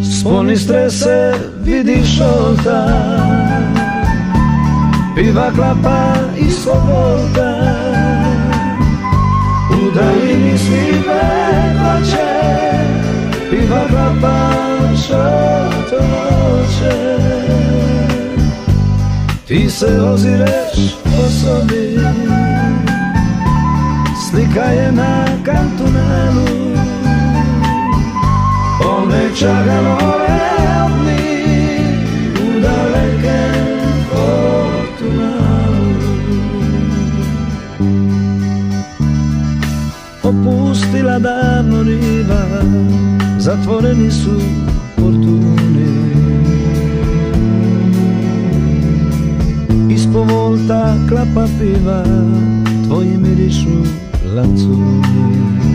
Sponi strese, vidiš oltar, piva klapa ispod volta, u daljini svi vekoće, piva klapa šotoće. Ti se ozireš po sobi, slika je na kantunelu, Onečagano realni u dalekem Portunalu. Opustila davno riva, zatvoreni su portuni, ispod volta klapa piva, tvoji mirišu lancuni.